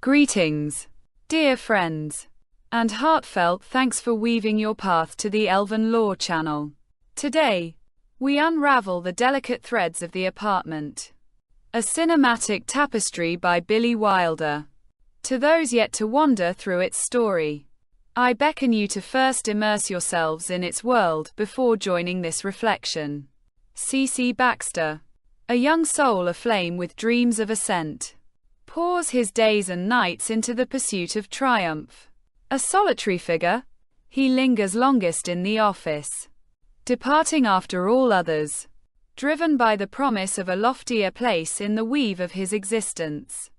Greetings, dear friends, and heartfelt thanks for weaving your path to the Elven Lore channel. Today, we unravel the delicate threads of the apartment. A cinematic tapestry by Billy Wilder. To those yet to wander through its story, I beckon you to first immerse yourselves in its world before joining this reflection. C. Baxter, a young soul aflame with dreams of ascent, pours his days and nights into the pursuit of triumph. A solitary figure, he lingers longest in the office, departing after all others, driven by the promise of a loftier place in the weave of his existence.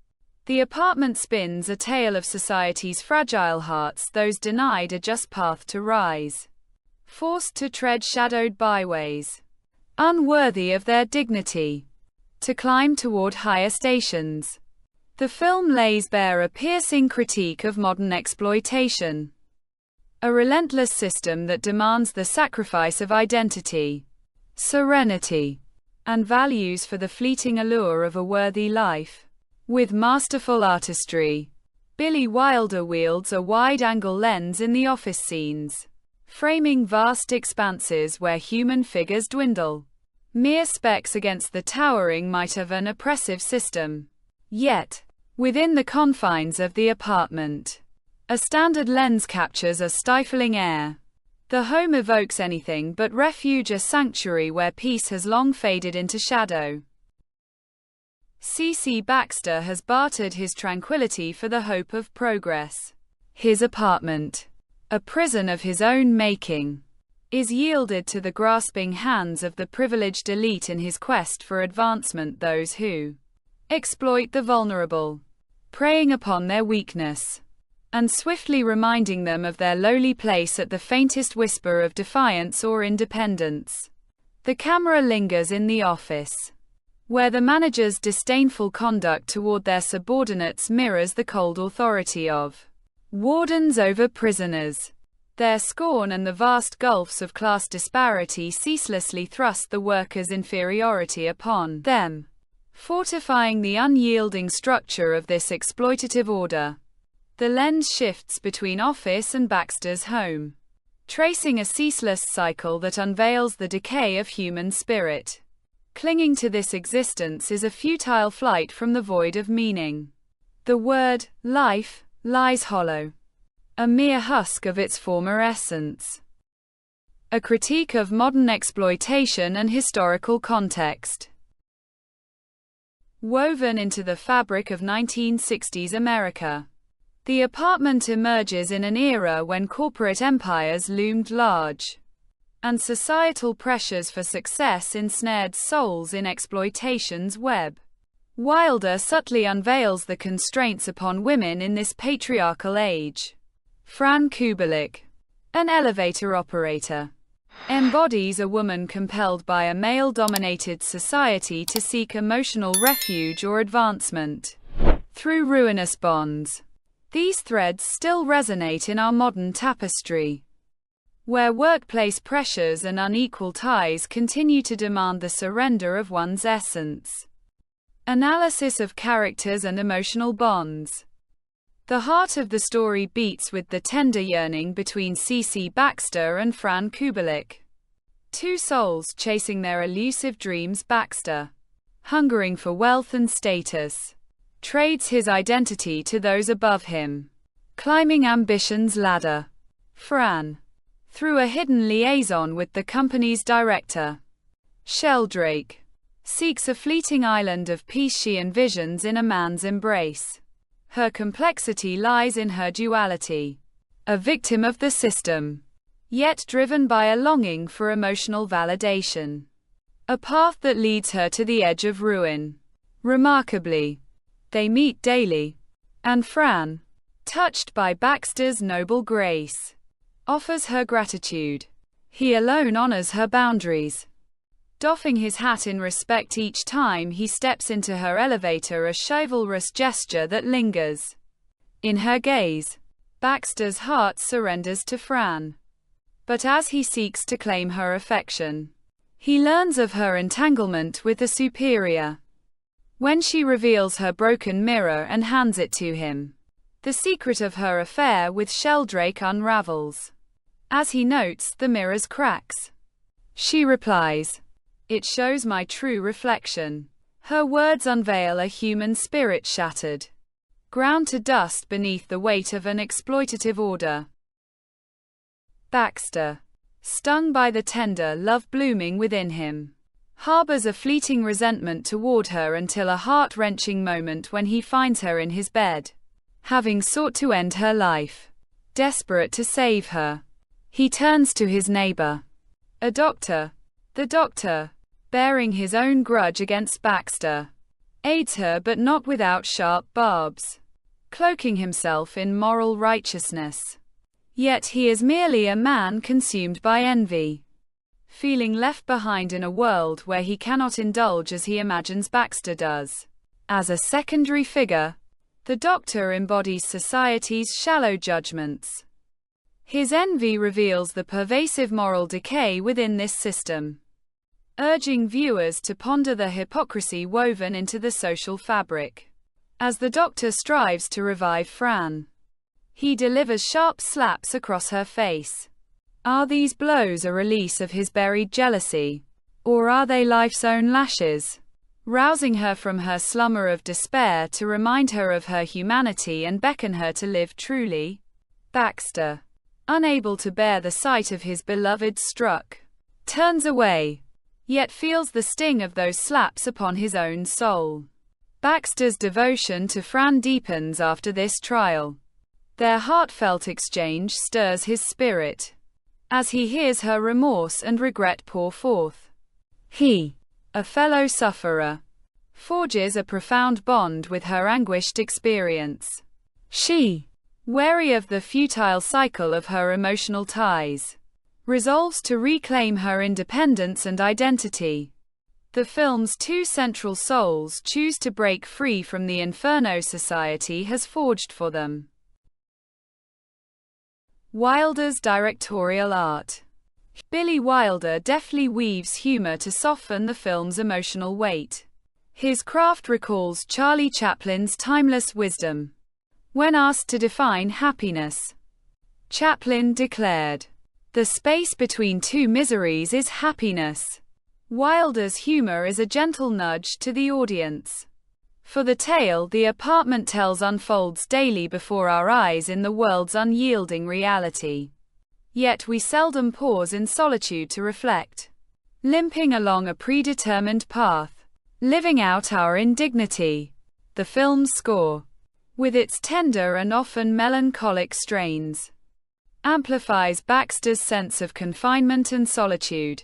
The apartment spins a tale of society's fragile hearts, those denied a just path to rise, forced to tread shadowed byways, unworthy of their dignity, to climb toward higher stations. The film lays bare a piercing critique of modern exploitation, a relentless system that demands the sacrifice of identity, serenity, and values for the fleeting allure of a worthy life. With masterful artistry, Billy Wilder wields a wide-angle lens in the office scenes, framing vast expanses where human figures dwindle, mere specks against the towering might of an oppressive system. Yet, within the confines of the apartment, a standard lens captures a stifling air. The home evokes anything but refuge, a sanctuary where peace has long faded into shadow. C. Baxter has bartered his tranquility for the hope of progress. His apartment, a prison of his own making, is yielded to the grasping hands of the privileged elite in his quest for advancement, those who exploit the vulnerable, preying upon their weakness, and swiftly reminding them of their lowly place at the faintest whisper of defiance or independence. The camera lingers in the office, where the manager's disdainful conduct toward their subordinates mirrors the cold authority of wardens over prisoners. Their scorn and the vast gulfs of class disparity ceaselessly thrust the workers' inferiority upon them, fortifying the unyielding structure of this exploitative order. The lens shifts between office and Baxter's home, tracing a ceaseless cycle that unveils the decay of human spirit. Clinging to this existence is a futile flight from the void of meaning. The word, life, lies hollow, a mere husk of its former essence. A critique of modern exploitation and historical context. Woven into the fabric of 1960s America, the apartment emerges in an era when corporate empires loomed large, and societal pressures for success ensnared souls in exploitation's web. Wilder subtly unveils the constraints upon women in this patriarchal age. Fran, an elevator operator, embodies a woman compelled by a male-dominated society to seek emotional refuge or advancement through ruinous bonds. These threads still resonate in our modern tapestry, where workplace pressures and unequal ties continue to demand the surrender of one's essence. Analysis of characters and emotional bonds. The heart of the story beats with the tender yearning between C. Baxter and Fran, two souls chasing their elusive dreams. Baxter, hungering for wealth and status, trades his identity to those above him, climbing ambition's ladder. Fran, through a hidden liaison with the company's director, Sheldrake, seeks a fleeting island of peace she envisions in a man's embrace. Her complexity lies in her duality, a victim of the system, yet driven by a longing for emotional validation, a path that leads her to the edge of ruin. Remarkably, they meet daily, and Fran, touched by Baxter's noble grace, offers her gratitude. He alone honors her boundaries, doffing his hat in respect each time he steps into her elevator, a chivalrous gesture that lingers in her gaze. Baxter's heart surrenders to Fran, but as he seeks to claim her affection, he learns of her entanglement with a superior, when she reveals her broken mirror and hands it to him. The secret of her affair with Sheldrake unravels. As he notes the mirror's cracks, she replies, "It shows my true reflection." Her words unveil a human spirit shattered, ground to dust beneath the weight of an exploitative order. Baxter, stung by the tender love blooming within him, harbors a fleeting resentment toward her until a heart-wrenching moment when he finds her in his bed, having sought to end her life. Desperate to save her, he turns to his neighbor, a doctor. The doctor, bearing his own grudge against Baxter, aids her but not without sharp barbs, cloaking himself in moral righteousness. Yet he is merely a man consumed by envy, feeling left behind in a world where he cannot indulge as he imagines Baxter does. As a secondary figure, the Doctor embodies society's shallow judgments. His envy reveals the pervasive moral decay within this system, urging viewers to ponder the hypocrisy woven into the social fabric. As the Doctor strives to revive Fran, he delivers sharp slaps across her face. Are these blows a release of his buried jealousy, or are they life's own lashes, rousing her from her slumber of despair to remind her of her humanity and beckon her to live truly? Baxter, unable to bear the sight of his beloved struck, turns away, yet feels the sting of those slaps upon his own soul. Baxter's devotion to Fran deepens after this trial. Their heartfelt exchange stirs his spirit, as he hears her remorse and regret pour forth. He, a fellow sufferer, forges a profound bond with her anguished experience. She, wary of the futile cycle of her emotional ties, resolves to reclaim her independence and identity. The film's two central souls choose to break free from the inferno society has forged for them. Wilder's directorial art. Billy Wilder deftly weaves humor to soften the film's emotional weight. His craft recalls Charlie Chaplin's timeless wisdom. When asked to define happiness, Chaplin declared, "The space between two miseries is happiness." Wilder's humor is a gentle nudge to the audience. For the tale the apartment tells unfolds daily before our eyes in the world's unyielding reality. Yet we seldom pause in solitude to reflect, limping along a predetermined path, living out our indignity. The film's score, with its tender and often melancholic strains, amplifies Baxter's sense of confinement and solitude.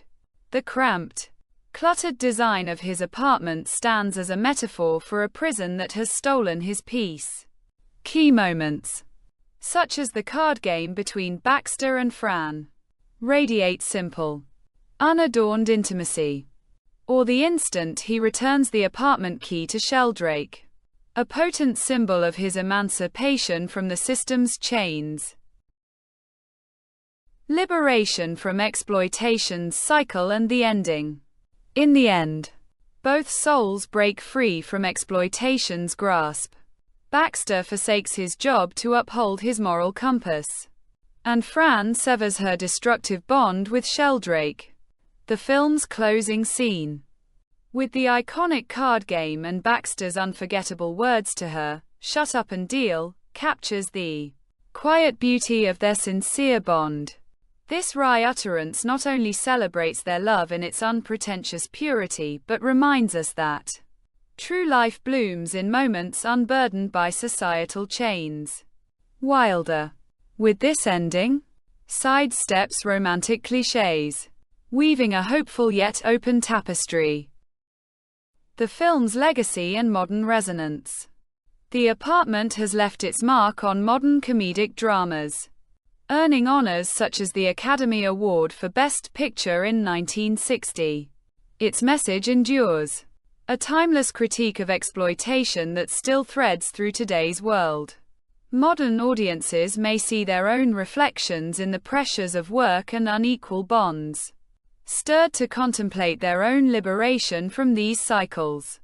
The cramped, cluttered design of his apartment stands as a metaphor for a prison that has stolen his peace. Key moments, such as the card game between Baxter and Fran, radiate simple, unadorned intimacy, or the instant he returns the apartment key to Sheldrake, a potent symbol of his emancipation from the system's chains. Liberation from exploitation's cycle and the ending. In the end, both souls break free from exploitation's grasp. Baxter forsakes his job to uphold his moral compass, and Fran severs her destructive bond with Sheldrake. The film's closing scene, with the iconic card game and Baxter's unforgettable words to her, "Shut up and deal," captures the quiet beauty of their sincere bond. This wry utterance not only celebrates their love in its unpretentious purity but reminds us that true life blooms in moments unburdened by societal chains. Wilder, with this ending, sidesteps romantic cliches, weaving a hopeful yet open tapestry. The film's legacy and modern resonance. The Apartment has left its mark on modern comedic dramas, earning honors such as the Academy Award for Best Picture in 1960. Its message endures, a timeless critique of exploitation that still threads through today's world. Modern audiences may see their own reflections in the pressures of work and unequal bonds, stirred to contemplate their own liberation from these cycles.